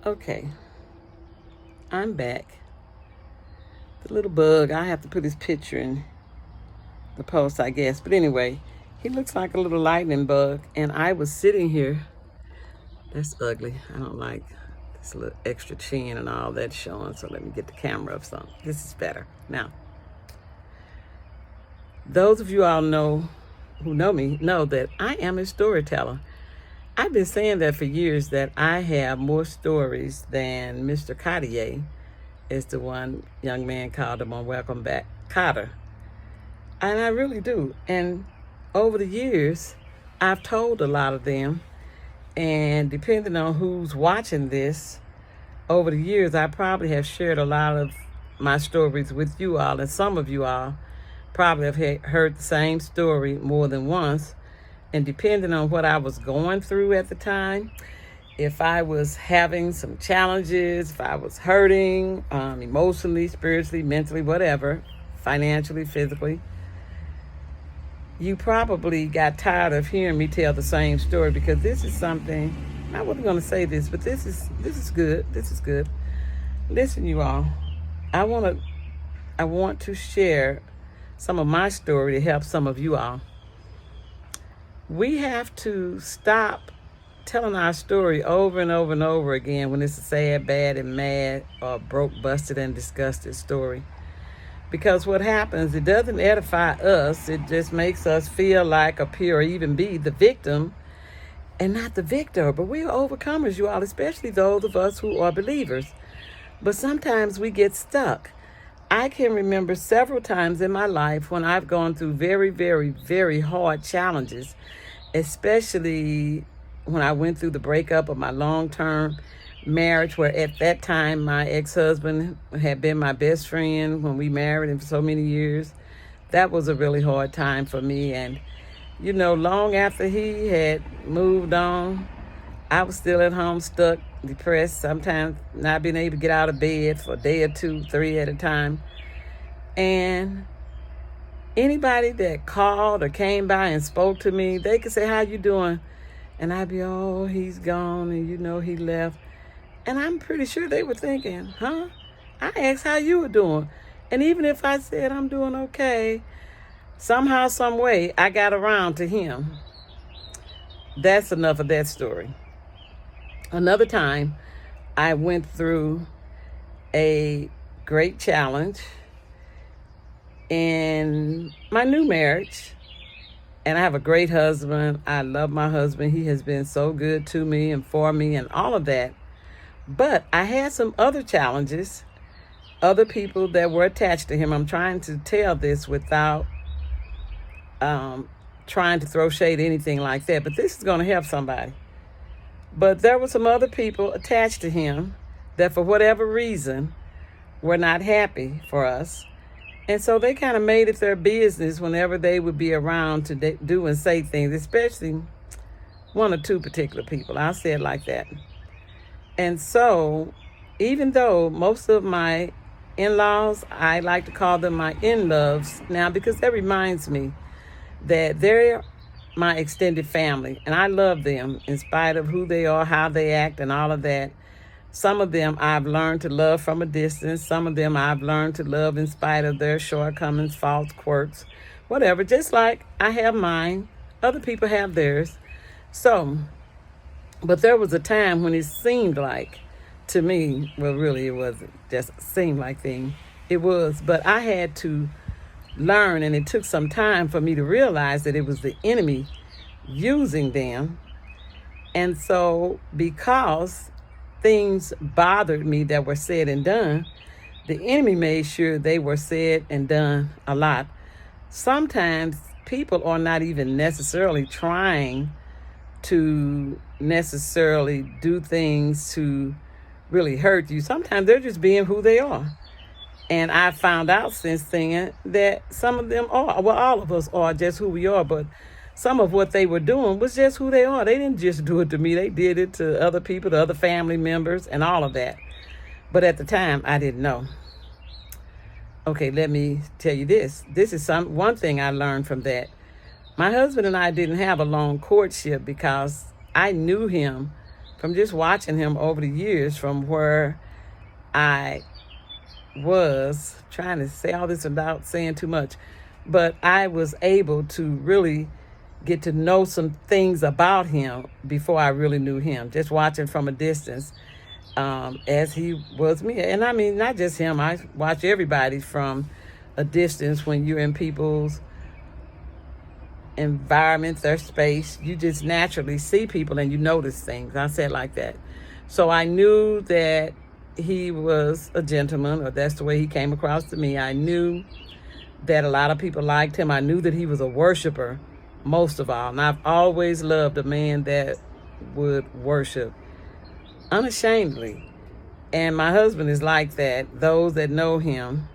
Okay, I'm back. The little bug, I have to put his picture in the post, I guess. But anyway, he looks like a little lightning bug. And I was sitting here. That's ugly. I don't like this little extra chin and all that showing. So let me get the camera up some. This is better. Now, those of you all who know me know that I am a storyteller. I've been saying that for years, that I have more stories than Mr. Cartier, is the one young man called him on Welcome Back, Cotter. And I really do. And over the years, I've told a lot of them. And depending on who's watching this, over the years, I probably have shared a lot of my stories with you all. And some of you all probably have heard the same story more than once. And depending on what I was going through at the time, if I was having some challenges, if I was hurting emotionally, spiritually, mentally, whatever, financially, physically, you probably got tired of hearing me tell the same story, because this is something, I wasn't going to say this, but this is good. This is good. Listen, you all, I want to share some of my story to help some of you all. We have to stop telling our story over and over and over again when it's a sad, bad, and mad, or broke, busted, and disgusted story. Because what happens, it doesn't edify us. It just makes us feel like, appear, or even be the victim and not the victor. But we are overcomers, you all, especially those of us who are believers. But sometimes we get stuck. I can remember several times in my life when I've gone through very, very, very hard challenges, especially when I went through the breakup of my long-term marriage, where at that time my ex-husband had been my best friend when we married him for so many years. That was a really hard time for me. And, long after he had moved on, I was still at home, stuck, depressed, sometimes not being able to get out of bed for a day or two, 3 at a time. And anybody that called or came by and spoke to me, they could say, "How you doing?" And I'd be, "Oh, he's gone, and he left." And I'm pretty sure they were thinking, "Huh? I asked how you were doing." And even if I said I'm doing okay, somehow, some way, I got around to him. That's enough of that story. Another time, I went through a great challenge in my new marriage. And I have a great husband. I love my husband. He has been so good to me and for me and all of that. But I had some other challenges, other people that were attached to him. I'm trying to tell this without trying to throw shade or anything like that. But this is going to help somebody. But there were some other people attached to him that for whatever reason were not happy for us. And so they kind of made it their business whenever they would be around to do and say things, especially one or two particular people. I'll say it like that. And so even though most of my in-laws, I like to call them my in-loves now, because that reminds me that they're my extended family, and I love them in spite of who they are, how they act, and all of that. Some of them I've learned to love from a distance. Some of them I've learned to love in spite of their shortcomings, faults, quirks, whatever. Just like I have mine, other people have theirs. So, but there was a time when it seemed like, to me, well, really it wasn't just a seemed like thing. It was, but I had to learn, and it took some time for me to realize that it was the enemy using them. And so because things bothered me that were said and done, the enemy made sure they were said and done a lot. Sometimes people are not even necessarily trying to necessarily do things to really hurt you. Sometimes they're just being who they are. And I found out since then that some of them are, well, all of us are just who we are, but some of what they were doing was just who they are. They didn't just do it to me. They did it to other people, to other family members, and all of that. But at the time, I didn't know. Okay, let me tell you this. This is one thing I learned from that. My husband and I didn't have a long courtship because I knew him from just watching him over the years, from where I was trying to say all this without saying too much, but I was able to really get to know some things about him before I really knew him, just watching from a distance, as he was me. And I mean, not just him, I watch everybody from a distance. When you're in people's environment, their space, you just naturally see people and you notice things. I said like that. So I knew that he was a gentleman, or that's the way he came across to me. I knew that a lot of people liked him. I knew that he was a worshiper, most of all. And I've always loved a man that would worship unashamedly. And my husband is like that. Those that know him,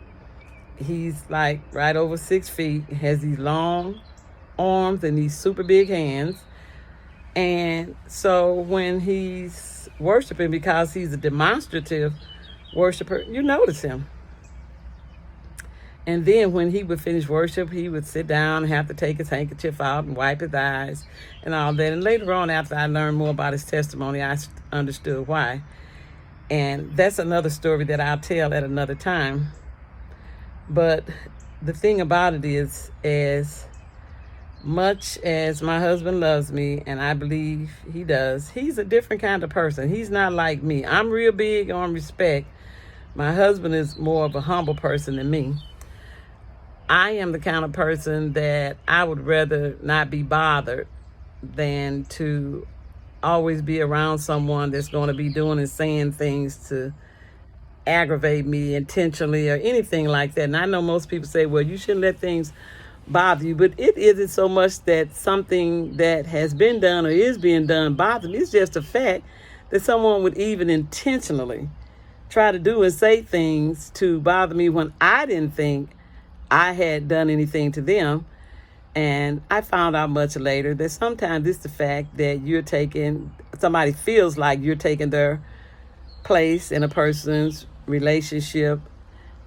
he's like right over 6 feet, has these long arms and these super big hands. And so when he's worshiping, because he's a demonstrative worshiper, you notice him. And then when he would finish worship, he would sit down and have to take his handkerchief out and wipe his eyes and all that. And later on, after I learned more about his testimony, I understood why. And that's another story that I'll tell at another time. But the thing about it is, as much as my husband loves me, and I believe he does, he's a different kind of person. He's not like me. I'm real big on respect. My husband is more of a humble person than me. I am the kind of person that I would rather not be bothered than to always be around someone that's going to be doing and saying things to aggravate me intentionally or anything like that. And I know most people say, well, you shouldn't let things bother you, but it isn't so much that something that has been done or is being done bothers me. It's just the fact that someone would even intentionally try to do and say things to bother me when I didn't think I had done anything to them. And I found out much later that sometimes it's the fact that somebody feels like you're taking their place in a person's relationship,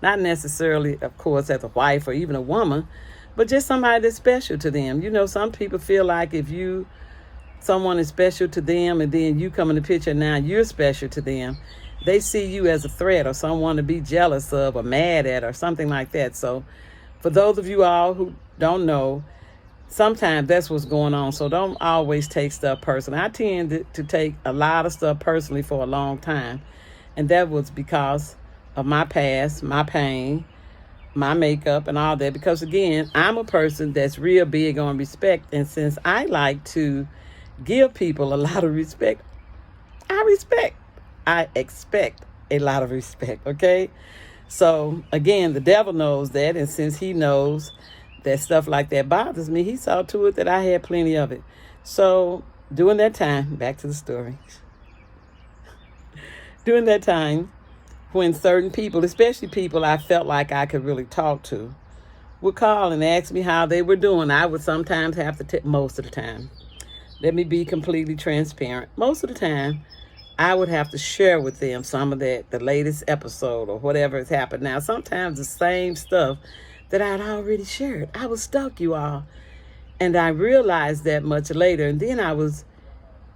not necessarily, of course, as a wife or even a woman, but just somebody that's special to them. You know, some people feel like if someone is special to them and then you come in the picture and now you're special to them, they see you as a threat or someone to be jealous of or mad at or something like that. So for those of you all who don't know, sometimes that's what's going on. So don't always take stuff personally. I tend to take a lot of stuff personally for a long time. And that was because of my past, my pain, my makeup and all that. Because again, I'm a person that's real big on respect. And since I like to give people a lot of respect, I expect a lot of respect, okay? So again, the devil knows that. And since he knows that stuff like that bothers me, he saw to it that I had plenty of it. So during that time, back to the story. During that time, when certain people, especially people I felt like I could really talk to, would call and ask me how they were doing, I would sometimes have to, most of the time, let me be completely transparent. Most of the time, I would have to share with them some of the latest episode or whatever has happened. Now, sometimes the same stuff that I'd already shared. I was stuck, you all. And I realized that much later. And then I was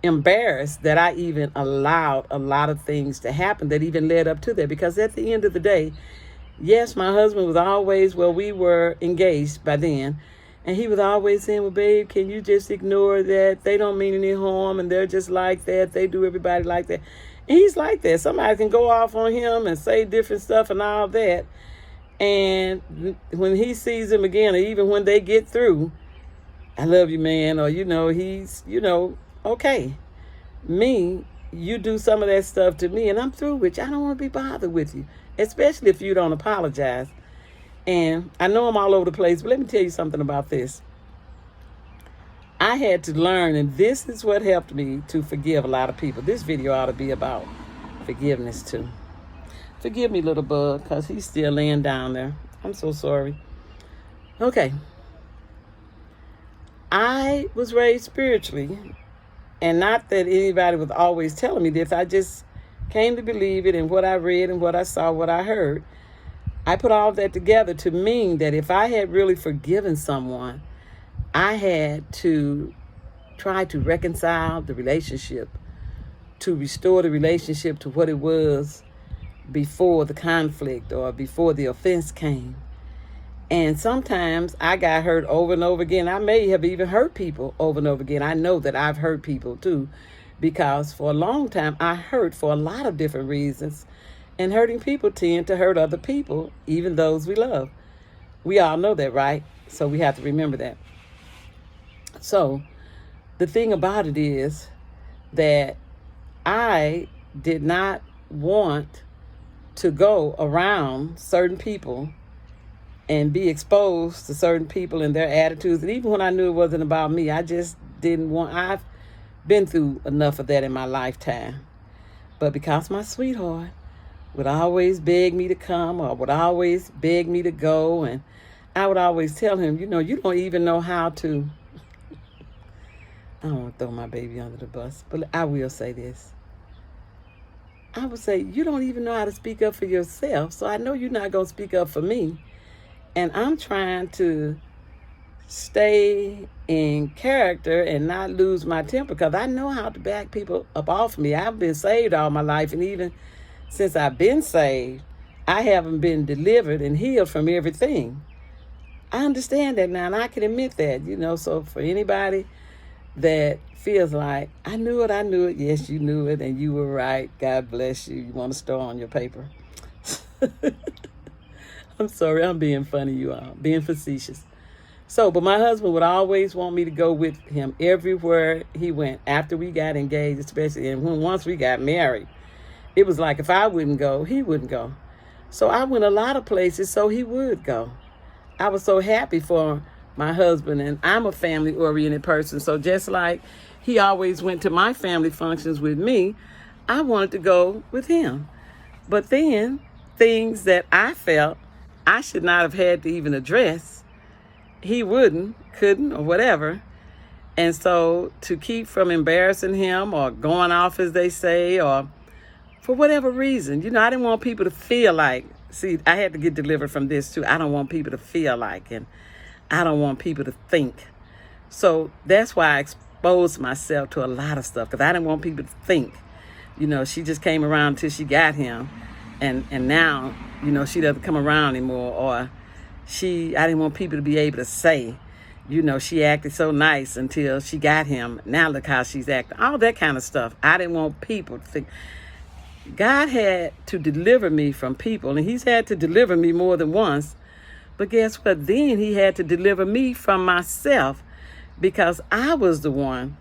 embarrassed that I even allowed a lot of things to happen that even led up to that. Because at the end of the day, yes, my husband was always, we were engaged by then. And he was always saying, well, babe, can you just ignore that? They don't mean any harm and they're just like that. They do everybody like that. And he's like that. Somebody can go off on him and say different stuff and all that. And when he sees him again, or even when they get through, I love you, man. Or, he's, okay. Me, you do some of that stuff to me and I'm through with you. I don't want to be bothered with you, especially if you don't apologize. And I know I'm all over the place, but let me tell you something about this. I had to learn, and this is what helped me to forgive a lot of people. This video ought to be about forgiveness too. Forgive me, little bug, because he's still laying down there. I'm so sorry. Okay. I was raised spiritually, and not that anybody was always telling me this. I just came to believe it in what I read and what I saw, what I heard. I put all that together to mean that if I had really forgiven someone, I had to try to reconcile the relationship to restore the relationship to what it was before the conflict or before the offense came. And sometimes I got hurt over and over again. I may have even hurt people over and over again. I know that I've hurt people too, because for a long time I hurt for a lot of different reasons. And hurting people tend to hurt other people, even those we love. We all know that, right? So we have to remember that. So the thing about it is that I did not want to go around certain people and be exposed to certain people and their attitudes. And even when I knew it wasn't about me, I just didn't want. I've been through enough of that in my lifetime. But because my sweetheart would always beg me to come or would always beg me to go, and I would always tell him, you don't even know how to. I don't want to throw my baby under the bus, but I will say this. I would say, you don't even know how to speak up for yourself, so I know you're not going to speak up for me. And I'm trying to stay in character and not lose my temper, because I know how to back people up off me. I've been saved all my life, and even since I've been saved, I haven't been delivered and healed from everything. I understand that now, and I can admit that, so for anybody that feels like, I knew it. Yes, you knew it, and you were right. God bless you. You want a star on your paper. I'm sorry, I'm being funny, you all, being facetious. But my husband would always want me to go with him everywhere he went after we got engaged, especially. And once we got married, it was like if I wouldn't go, he wouldn't go. So I went a lot of places so he would go. I was so happy for my husband, and I'm a family-oriented person. So just like he always went to my family functions with me, I wanted to go with him. But then things that I felt I should not have had to even address, he couldn't, or whatever. And so to keep from embarrassing him or going off, as they say, or for whatever reason, I didn't want people to feel like, I had to get delivered from this too. I don't want people to feel like, and I don't want people to think. So that's why I exposed myself to a lot of stuff, because I didn't want people to think, she just came around until she got him. And now, she doesn't come around anymore. Or I didn't want people to be able to say, she acted so nice until she got him. Now look how she's acting. All that kind of stuff. I didn't want people to think. God had to deliver me from people, and he's had to deliver me more than once. But guess what? Then he had to deliver me from myself, because I was the one.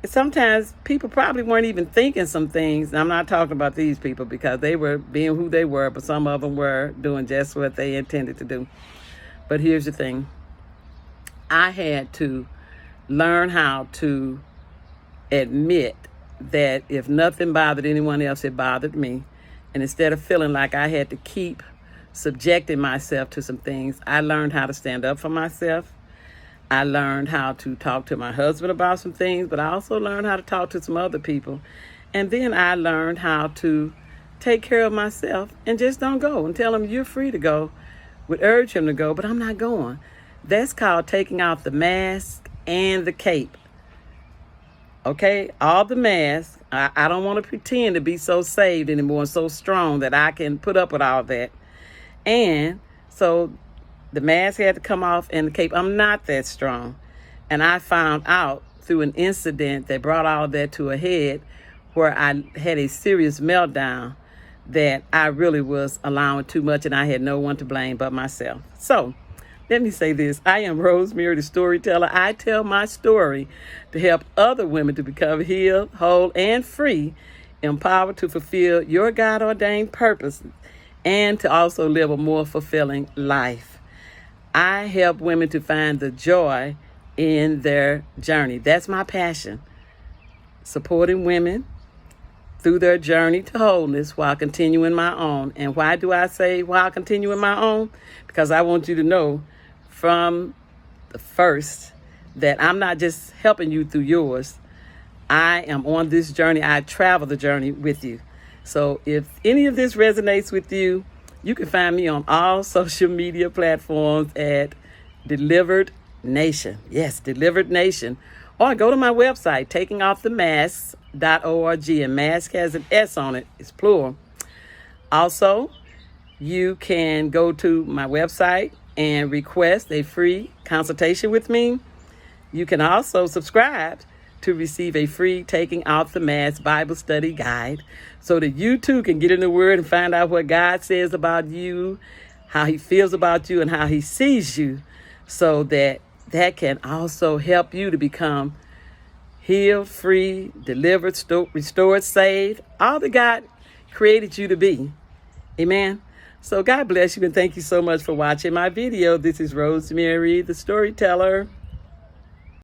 Sometimes people probably weren't even thinking some things. I'm not talking about these people, because they were being who they were, but some of them were doing just what they intended to do. But here's the thing. I had to learn how to admit that if nothing bothered anyone else, it bothered me. And instead of feeling like I had to keep subjecting myself to some things, I learned how to stand up for myself. I learned how to talk to my husband about some things, but I also learned how to talk to some other people. And then I learned how to take care of myself and just don't go and tell him, you're free to go. Would urge him to go, but I'm not going. That's called taking off the mask and the cape. Okay? All the masks. I don't want to pretend to be so saved anymore and so strong that I can put up with all that. And so the mask had to come off and the cape. I'm not that strong. And I found out through an incident that brought all of that to a head, where I had a serious meltdown, that I really was allowing too much, and I had no one to blame but myself. So let me say this. I am Rosemary, the storyteller. I tell my story to help other women to become healed, whole, and free, empowered to fulfill your God-ordained purpose, and to also live a more fulfilling life. I help women to find the joy in their journey. That's my passion. Supporting women through their journey to wholeness while continuing my own. And why do I say while continuing my own? Because I want you to know from the first that I'm not just helping you through yours. I am on this journey. I travel the journey with you. So if any of this resonates with you, you can find me on all social media platforms at Delivered Nation. Yes, Delivered Nation. Or go to my website, takingoffthemask, mask.org, and mask has an S on it. It's plural. Also, you can go to my website and request a free consultation with me. You can also subscribe to receive a free Taking Off the Mask Bible Study Guide so that you too can get in the Word and find out what God says about you, how He feels about you, and how He sees you, so that can also help you to become healed, free, delivered, restored, saved, all that God created you to be. Amen. So God bless you, and thank you so much for watching my video. This is Rosemary, the Storyteller.